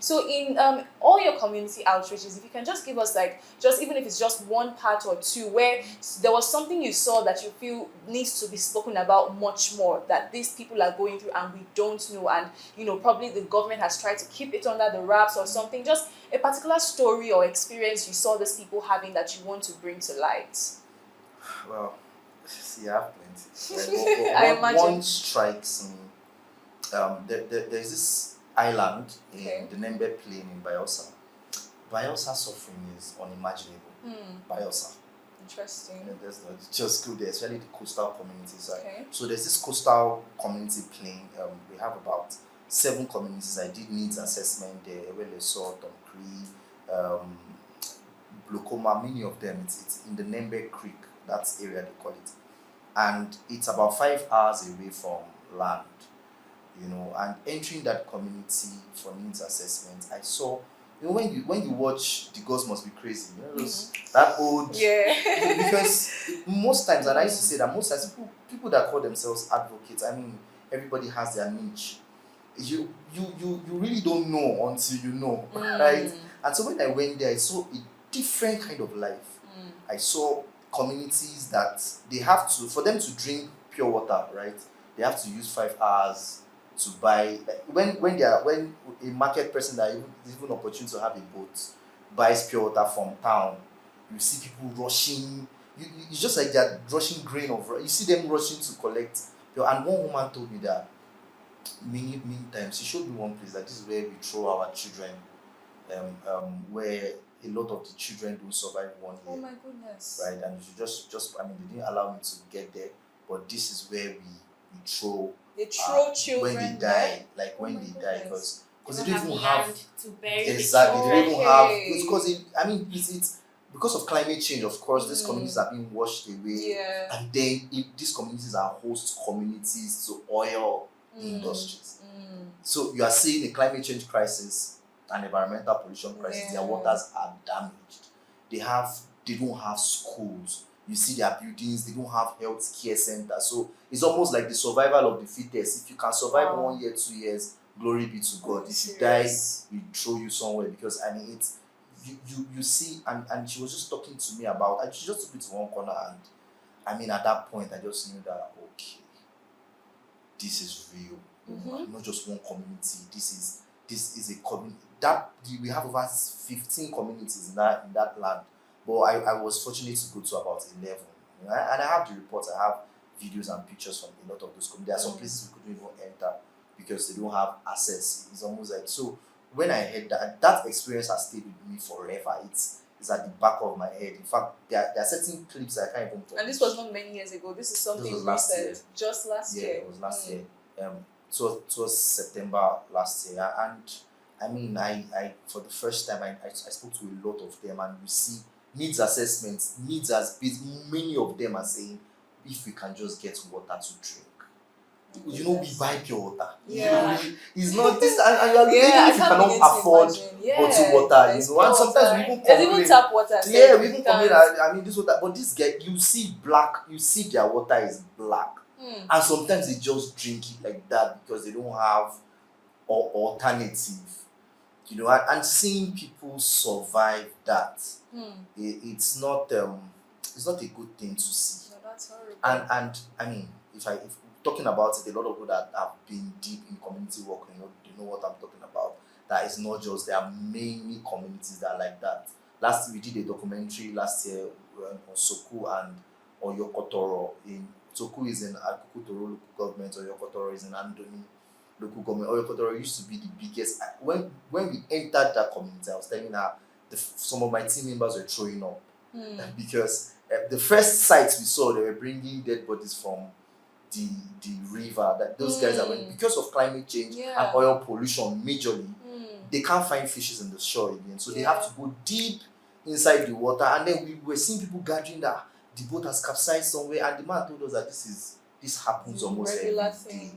So in all your community outreaches, if you can just give us like, just even if it's just one part or two where there was something you saw that you feel needs to be spoken about much more, that these people are going through and we don't know, and probably the government has tried to keep it under the wraps or something, just a particular story or experience you saw these people having that you want to bring to light. Well, see, I have plenty. I imagine. One strikes me. There's this island in the Nembe Plain in Bayelsa. Bayelsa suffering is unimaginable. Bayelsa. Interesting. There's just good there, especially the coastal communities. Okay. So there's this coastal community plain. We have about 7 communities. I did needs assessment there. Bayelsa, Cries, Blokoma, many of them. It's in the Nembe Creek. That's area they call it, and it's about 5 hours away from land. And entering that community for needs assessment, I saw, when you watch The Girls Must Be Crazy, that old, because most times, and I used to say that most times people that call themselves advocates, I mean, everybody has their niche. You really don't know until you know, right? And so when I went there, I saw a different kind of life. I saw communities that they have to, for them to drink pure water, right? They have to use 5 hours to buy. Like when a market person that is even opportunity to have a boat buys pure water from town, you see people rushing. It's just like they're rushing grain of. You see them rushing to collect. And one woman told me that many times, she showed me one place that this is where we throw our children, where a lot of the children don't survive 1 year. Oh my goodness. Right, and you just I mean, they didn't allow me to get there, but this is where we throw. They throw children when they die, like when they die, because they don't even have to bury exactly. They don't even have, Okay. because it's because of climate change. Of course, these communities are being washed away, and then these communities are host communities to oil industries. So you are seeing a climate change crisis and environmental pollution crisis. Their waters are damaged. They don't have schools. You see their buildings, they don't have health care centers. So it's almost like the survival of the fittest. If you can survive 1 year, 2 years, glory be to God. If you die, we throw you somewhere, because I mean it's you see, and she was just talking to me about, and she just took me to one corner, and I mean at that point I just knew that okay, this is real. Not just one community. This is a community that we have over 15 communities in that land. But I was fortunate to go to about 11. And I have the reports, I have videos and pictures from a lot of those communities. There are some places we couldn't even enter because they don't have access. It's almost like, so when I heard that experience has stayed with me forever. It's at the back of my head. In fact, there are certain clips I can't even publish. And this was not many years ago. This is something recent. Just last year. Yeah, it was last year. So it was September last year. And I mean, I for the first time, I spoke to a lot of them, and we see needs assessments, needs as many of them are saying, if we can just get water to drink. We buy pure water. It's not this, and you are even if you cannot afford bottled water, and sometimes we even complain. There's even tap water. We even complain. I mean, this water, but this guy, you see their water is black, and sometimes they just drink it like that because they don't have alternative. And seeing people survive that, it's not a good thing to see. No, that's horrible. And I mean, if talking about it, a lot of people that have been deep in community work, they know what I'm talking about. That is not just, there are many communities that are like that. Last year we did a documentary on Soku and Oyokotoro. Soku is in Akukutoro local government, Oyokotoro is in Andoni local government. Oyokotoro used to be the biggest. When we entered that community, I was telling her some of my team members were throwing up because the first sites we saw, they were bringing dead bodies from the river. That those guys are because of climate change and oil pollution majorly, they can't find fishes in the shore again, so they have to go deep inside the water. And then we were seeing people gathering that the boat has capsized somewhere, and the man told us that this happens almost every day.